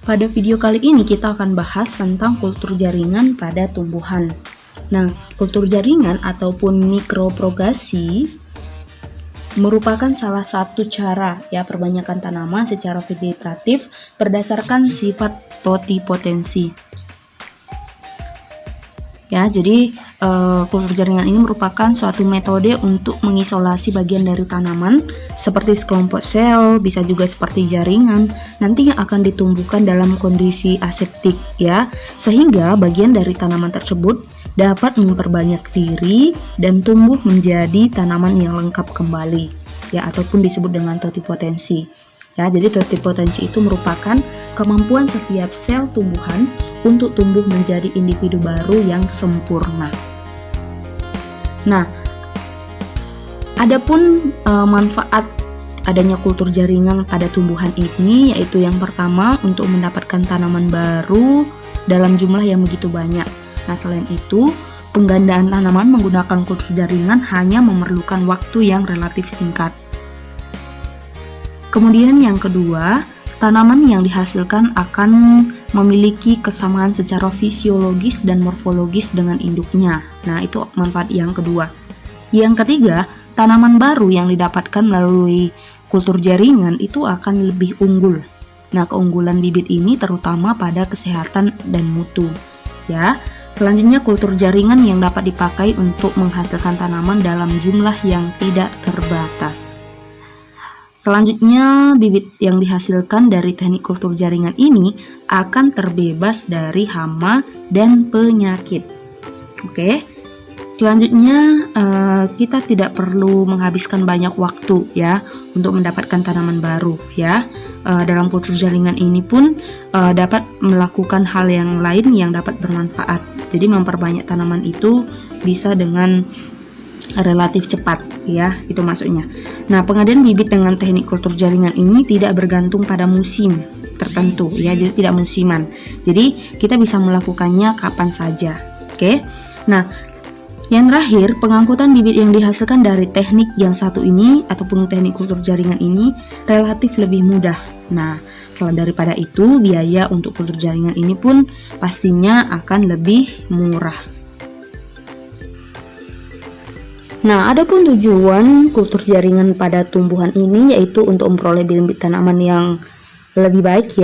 Pada video kali ini kita akan bahas tentang kultur jaringan pada tumbuhan. Nah, kultur jaringan ataupun mikropropagasi merupakan salah satu cara perbanyakan tanaman secara vegetatif berdasarkan sifat totipotensi. Jadi kultur jaringan ini merupakan suatu metode untuk mengisolasi bagian dari tanaman seperti sekelompok sel, bisa juga seperti jaringan, nantinya akan ditumbuhkan dalam kondisi aseptik sehingga bagian dari tanaman tersebut dapat memperbanyak diri dan tumbuh menjadi tanaman yang lengkap kembali ataupun disebut dengan totipotensi. Jadi totipotensi itu merupakan kemampuan setiap sel tumbuhan untuk tumbuh menjadi individu baru yang sempurna. Nah, adapun manfaat adanya kultur jaringan pada tumbuhan ini, yaitu yang pertama untuk mendapatkan tanaman baru dalam jumlah yang begitu banyak. Nah, selain itu, penggandaan tanaman menggunakan kultur jaringan hanya memerlukan waktu yang relatif singkat. Kemudian yang kedua, tanaman yang dihasilkan akan memiliki kesamaan secara fisiologis dan morfologis dengan induknya. Nah, itu manfaat yang kedua. Yang ketiga, tanaman baru yang didapatkan melalui kultur jaringan itu akan lebih unggul. Nah, keunggulan bibit ini terutama pada kesehatan dan mutu. Selanjutnya, kultur jaringan yang dapat dipakai untuk menghasilkan tanaman dalam jumlah yang tidak terbatas. Selanjutnya, bibit yang dihasilkan dari teknik kultur jaringan ini akan terbebas dari hama dan penyakit. Selanjutnya, kita tidak perlu menghabiskan banyak waktu untuk mendapatkan tanaman baru. Dalam kultur jaringan ini pun dapat melakukan hal yang lain yang dapat bermanfaat. Jadi memperbanyak tanaman itu bisa dengan relatif cepat, itu maksudnya. Nah, pengadaan bibit dengan teknik kultur jaringan ini tidak bergantung pada musim tertentu, jadi tidak musiman. Jadi kita bisa melakukannya kapan saja. Nah, yang terakhir, pengangkutan bibit yang dihasilkan dari teknik yang satu ini ataupun teknik kultur jaringan ini relatif lebih mudah. Nah, selain daripada itu, biaya untuk kultur jaringan ini pun pastinya akan lebih murah. Nah, adapun tujuan kultur jaringan pada tumbuhan ini yaitu untuk memperoleh bibit tanaman yang lebih baik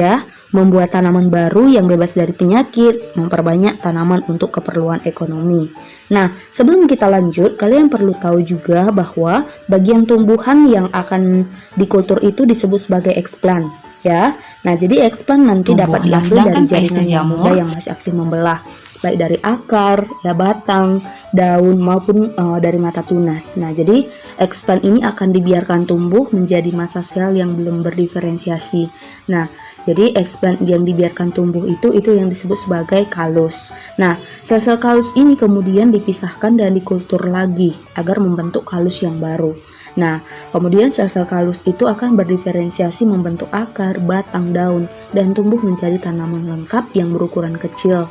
membuat tanaman baru yang bebas dari penyakit, memperbanyak tanaman untuk keperluan ekonomi. Nah, sebelum kita lanjut, kalian perlu tahu juga bahwa bagian tumbuhan yang akan dikultur itu disebut sebagai eksplan. Nah, jadi eksplan nanti dapat diambil dari jaringan yang muda yang masih aktif membelah, baik dari akar, batang, daun maupun dari mata tunas. Nah, jadi eksplan ini akan dibiarkan tumbuh menjadi massa sel yang belum berdiferensiasi. Nah, jadi eksplan yang dibiarkan tumbuh itu yang disebut sebagai kalus. Nah, sel-sel kalus ini kemudian dipisahkan dan dikultur lagi agar membentuk kalus yang baru. Nah, kemudian sel-sel kalus itu akan berdiferensiasi membentuk akar, batang, daun, dan tumbuh menjadi tanaman lengkap yang berukuran kecil.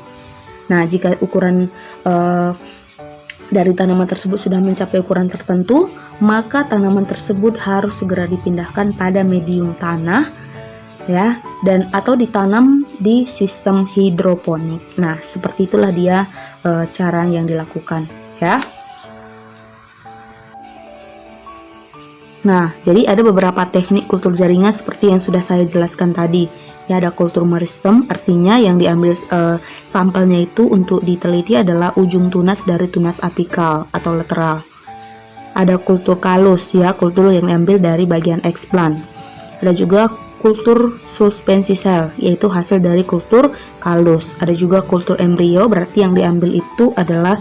Nah, jika ukuran dari tanaman tersebut sudah mencapai ukuran tertentu, maka tanaman tersebut harus segera dipindahkan pada medium tanah dan atau ditanam di sistem hidroponik. Nah, seperti itulah dia cara yang dilakukan Nah, jadi ada beberapa teknik kultur jaringan seperti yang sudah saya jelaskan tadi. Ada kultur meristem, artinya yang diambil sampelnya itu untuk diteliti adalah ujung tunas dari tunas apikal atau lateral. Ada kultur kalus, kultur yang diambil dari bagian eksplan. Ada juga kultur suspensi sel, yaitu hasil dari kultur kalus. Ada juga kultur embrio, berarti yang diambil itu adalah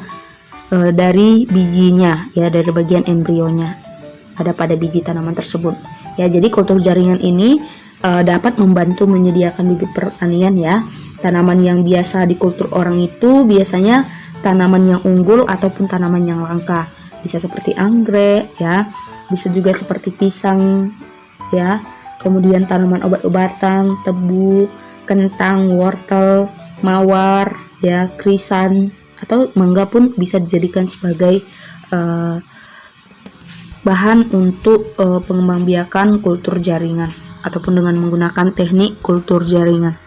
dari bijinya, dari bagian embrionya. Ada pada biji tanaman tersebut. Jadi kultur jaringan ini dapat membantu menyediakan bibit pertanian Tanaman yang biasa dikultur orang itu biasanya tanaman yang unggul ataupun tanaman yang langka. Bisa seperti anggrek bisa juga seperti pisang Kemudian tanaman obat-obatan, tebu, kentang, wortel, mawar krisan atau mangga pun bisa dijadikan sebagai bahan untuk pengembangbiakan kultur jaringan ataupun dengan menggunakan teknik kultur jaringan.